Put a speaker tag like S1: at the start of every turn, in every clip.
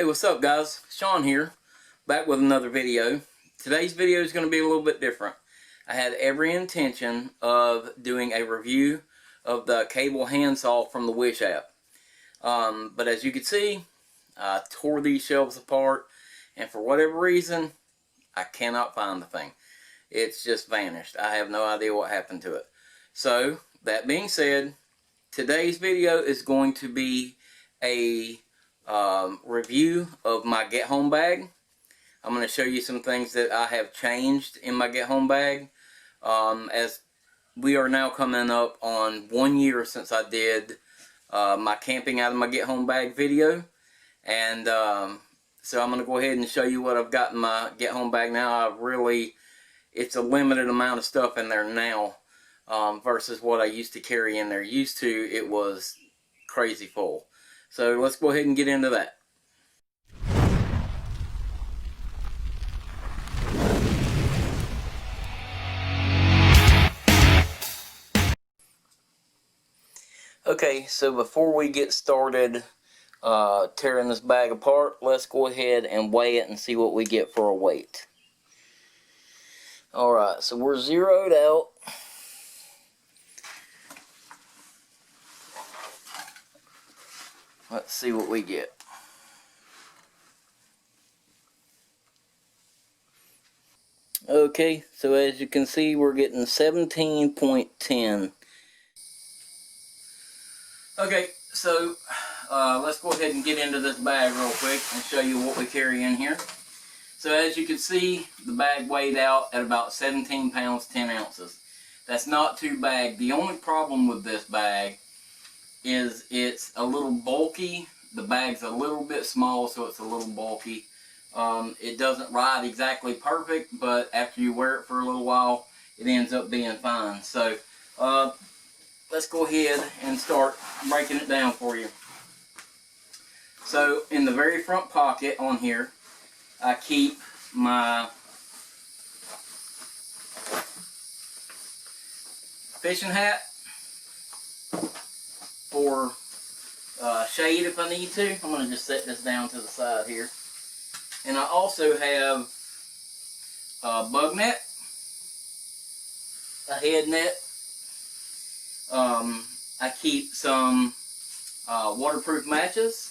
S1: Hey, what's up guys? Sean here, back with another video. Today's video is going to be a little bit different. I had every intention of doing a review of the cable handsaw from the Wish app. But as you can see, I tore these shelves apart, and for whatever reason, I cannot find the thing. It's just vanished. I have no idea what happened to it. So, that being said, today's video is going to be a review of my Get Home bag. I'm going to show you some things that I have changed in my Get Home bag, as we are now coming up on 1 year since I did my camping out of my Get Home bag video, and so I'm going to go ahead and show you what I've got in my Get Home bag now. It's a limited amount of stuff in there now versus what I used to carry in there. Used to, it was crazy full. So let's go ahead and get into that. Okay, so before we get started tearing this bag apart, let's go ahead and weigh it and see what we get for a weight. Alright, so we're zeroed out. Let's see what we get. Okay, so as you can see, we're getting 17.10. Okay, so let's go ahead and get into this bag real quick and show you what we carry in here. So as you can see, the bag weighed out at about 17 pounds 10 ounces. That's not too bad. The only problem with this bag is it's a little bulky. The bag's a little bit small, so it's a little bulky. It doesn't ride exactly perfect, but after you wear it for a little while, it ends up being fine. So let's go ahead and start breaking it down for you. So in the very front pocket on here, I keep my fishing hat for shade if I need to. I'm going to just set this down to the side here. And I also have a bug net, a head net. I keep some waterproof matches.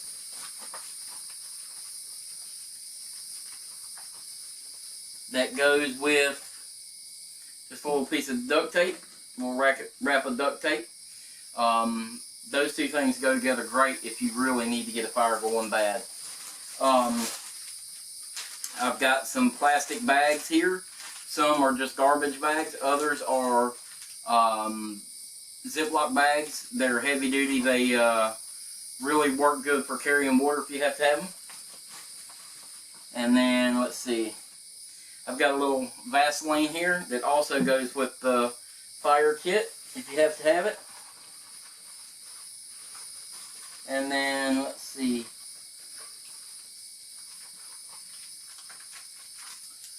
S1: That goes with just a little piece of duct tape, a little wrap of duct tape. Those two things go together great if you really need to get a fire going bad. I've got some plastic bags here. Some are just garbage bags. Others are Ziploc bags. They're heavy duty. They really work good for carrying water if you have to have them. And then let's see. I've got a little Vaseline here that also goes with the fire kit if you have to have it. And then let's see.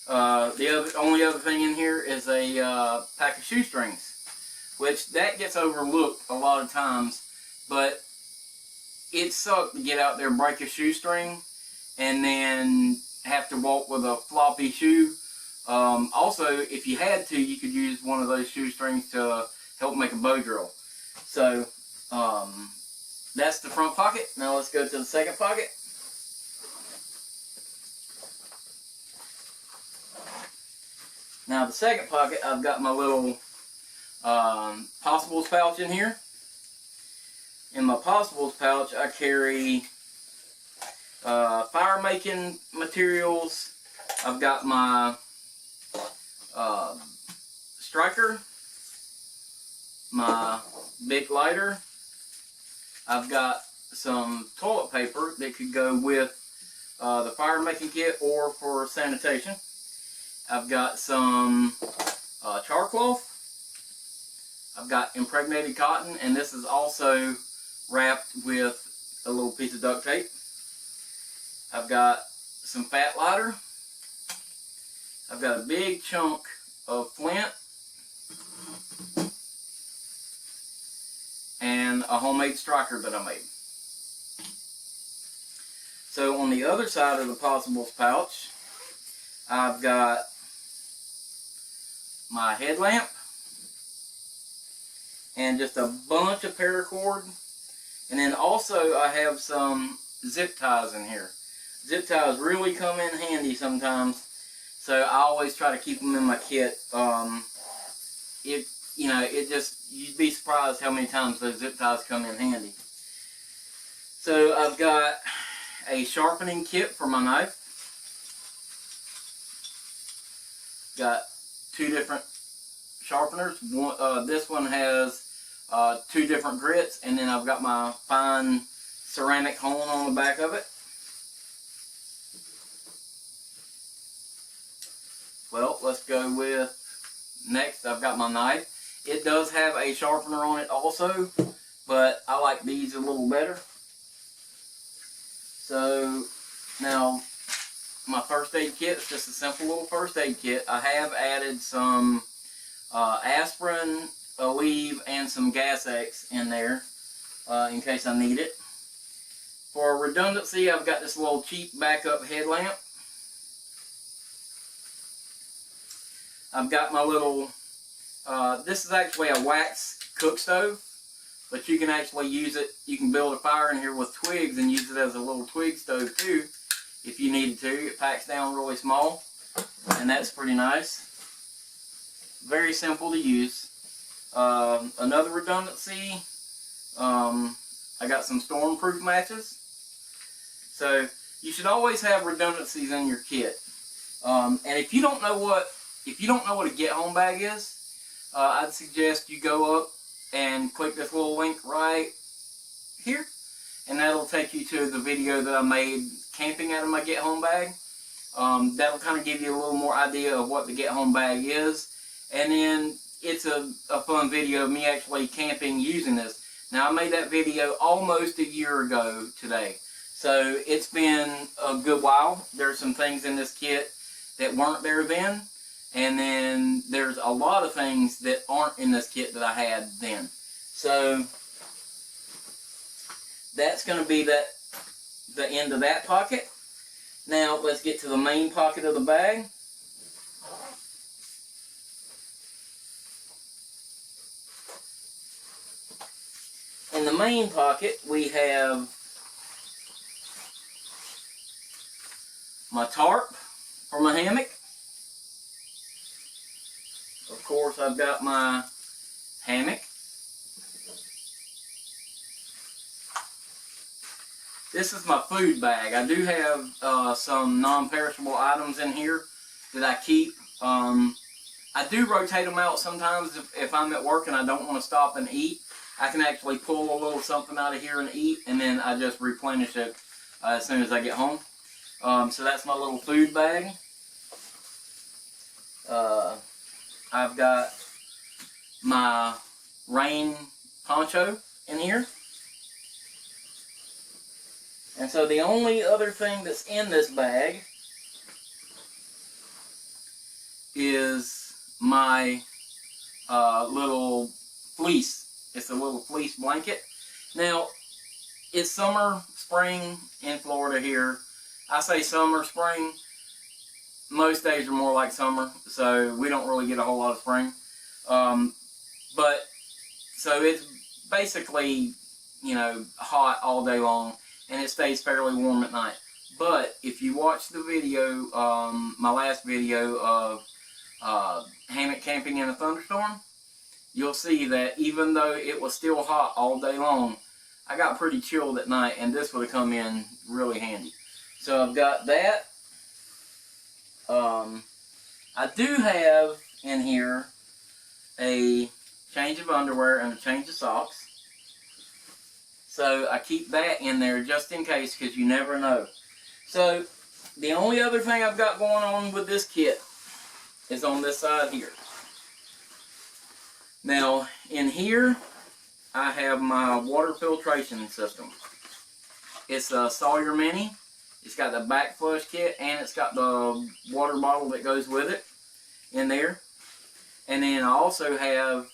S1: The only other thing in here is a pack of shoestrings, which that gets overlooked a lot of times, but it sucks to get out there and break a shoestring and then have to walk with a floppy shoe. Also, if you had to, you could use one of those shoestrings to help make a bow drill. So that's the front pocket. Now let's go to the second pocket. Now the second pocket, I've got my little Possibles pouch in here. In my Possibles pouch, I carry fire making materials. I've got my striker, my big lighter. I've got some toilet paper that could go with the fire making kit or for sanitation. I've got some char cloth. I've got impregnated cotton, and this is also wrapped with a little piece of duct tape. I've got some fat lighter. I've got a big chunk of flint. And a homemade striker that I made. So on the other side of the possibles pouch, I've got my headlamp and just a bunch of paracord. And then also I have some zip ties in here. Zip ties really come in handy sometimes, so I always try to keep them in my kit. You'd be surprised how many times those zip ties come in handy. So I've got a sharpening kit for my knife. Got two different sharpeners. This one has 2 different grits, and then I've got my fine ceramic hone on the back of it. Well, let's go with next. I've got my knife. It does have a sharpener on it also, but I like these a little better. So now my first aid kit is just a simple little first aid kit. I have added some aspirin, Aleve, and some Gas X in there in case I need it. For redundancy, I've got this little cheap backup headlamp. I've got my little, this is actually a wax cook stove, but you can actually use it, you can build a fire in here with twigs and use it as a little twig stove too, if you needed to. It packs down really small, and that's pretty nice. Very simple to use. Another redundancy, I got some stormproof matches. So you should always have redundancies in your kit. And if you don't know what a get home bag is, I'd suggest you go up and click this little link right here, and that'll take you to the video that I made camping out of my get home bag. That'll kind of give you a little more idea of what the get home bag is, and then it's a fun video of me actually camping using this. Now, I made that video almost a year ago today, so it's been a good while. There's some things in this kit that weren't there then, and then there's a lot of things that aren't in this kit that I had then. So that's going to be the end of that pocket. Now let's get to the main pocket of the bag. In the main pocket we have my tarp for my hammock. Of course, I've got my hammock. This is my food bag. I do have some non-perishable items in here that I keep. I do rotate them out sometimes if I'm at work and I don't want to stop and eat. I can actually pull a little something out of here and eat, and then I just replenish it as soon as I get home. So that's my little food bag. I've got my rain poncho in here. And so the only other thing that's in this bag is my little fleece. It's a little fleece blanket. Now, it's summer, spring in Florida here. I say summer, spring. Most days are more like summer, so we don't really get a whole lot of spring. But, so it's basically, you know, hot all day long, and it stays fairly warm at night. But, if you watch the video, my last video of hammock camping in a thunderstorm, you'll see that even though it was still hot all day long, I got pretty chilled at night, and this would have come in really handy. So I've got that. I do have in here a change of underwear and a change of socks. So I keep that in there just in case, because you never know. So the only other thing I've got going on with this kit is on this side here. Now, in here, I have my water filtration system. It's a Sawyer Mini. It's got the back flush kit, and it's got the water bottle that goes with it in there. And then I also have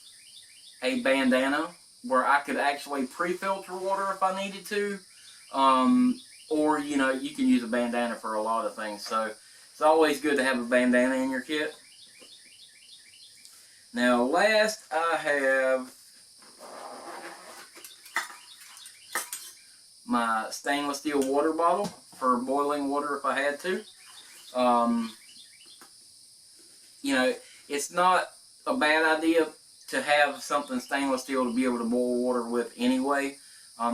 S1: a bandana where I could actually pre-filter water if I needed to, or you know, you can use a bandana for a lot of things. So it's always good to have a bandana in your kit. Now last I have my stainless steel water bottle for boiling water if I had to. You know, it's not a bad idea to have something stainless steel to be able to boil water with anyway,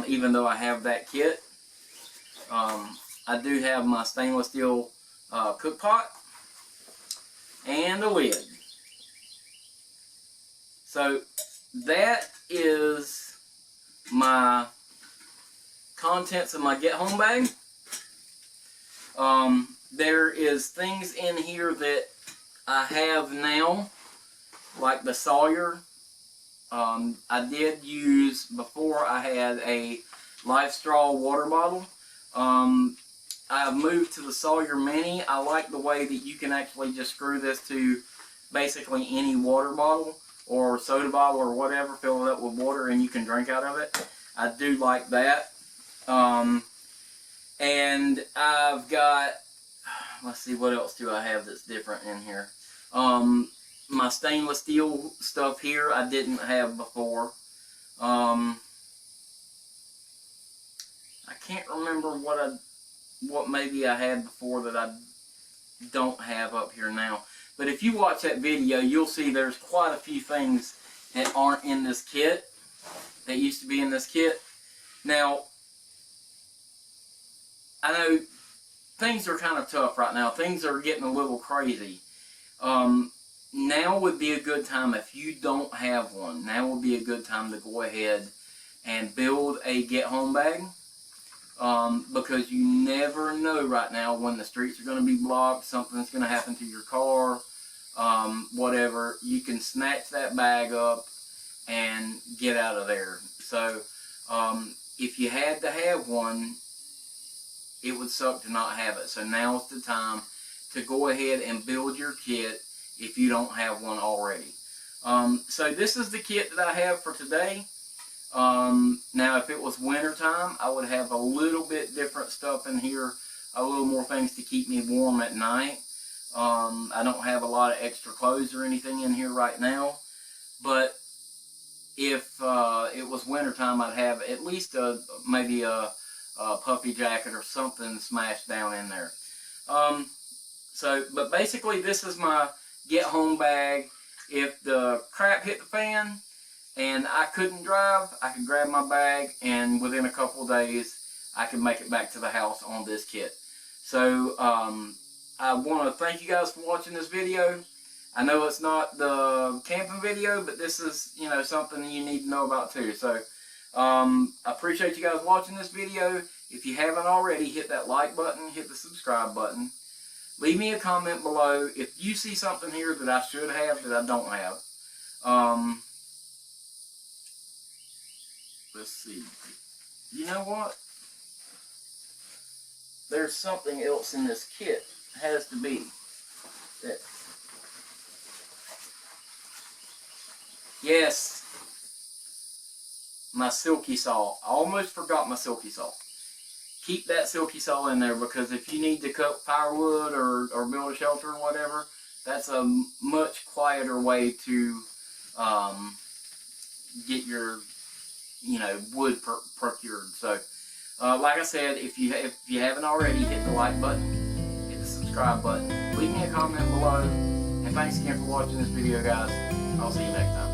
S1: even though I have that kit. I do have my stainless steel cook pot and a lid. So that is my contents of my get home bag. There is things in here that I have now, like the Sawyer. I did use, before I had a Life Straw water bottle. I've moved to the Sawyer Mini. I like the way that you can actually just screw this to basically any water bottle or soda bottle or whatever, fill it up with water and you can drink out of it. I do like that. And I've got, let's see, what else do I have that's different in here? My stainless steel stuff here I didn't have before. I can't remember what maybe I had before that I don't have up here now. But if you watch that video, you'll see there's quite a few things that aren't in this kit, that used to be in this kit. Now, I know things are kind of tough right now. Things are getting a little crazy. Now would be a good time, if you don't have one, now would be a good time to go ahead and build a get-home bag. Because you never know right now when the streets are going to be blocked, something's going to happen to your car, whatever. You can snatch that bag up and get out of there. So, if you had to have one, it would suck to not have it. So now's the time to go ahead and build your kit if you don't have one already. So this is the kit that I have for today. Now if it was winter time, I would have a little bit different stuff in here, a little more things to keep me warm at night. I don't have a lot of extra clothes or anything in here right now, but if it was winter time, I'd have at least maybe a puffy jacket or something smashed down in there. But basically this is my get home bag. If the crap hit the fan and I couldn't drive, I could grab my bag and within a couple of days I could make it back to the house on this kit. So I want to thank you guys for watching this video. I know it's not the camping video, but this is, you know, something you need to know about too. So I appreciate you guys watching this video. If you haven't already, hit that like button, hit the subscribe button. Leave me a comment below if you see something here that I should have that I don't have. Let's see. You know what? There's something else in this kit. It has to be. That. Yes. My silky saw. I almost forgot my silky saw. Keep that silky saw in there, because if you need to cut firewood or build a shelter or whatever, that's a much quieter way to get your, you know, wood procured. So like I said, if you haven't already, hit the like button, hit the subscribe button, leave me a comment below, and thanks again for watching this video, guys. I'll see you next time.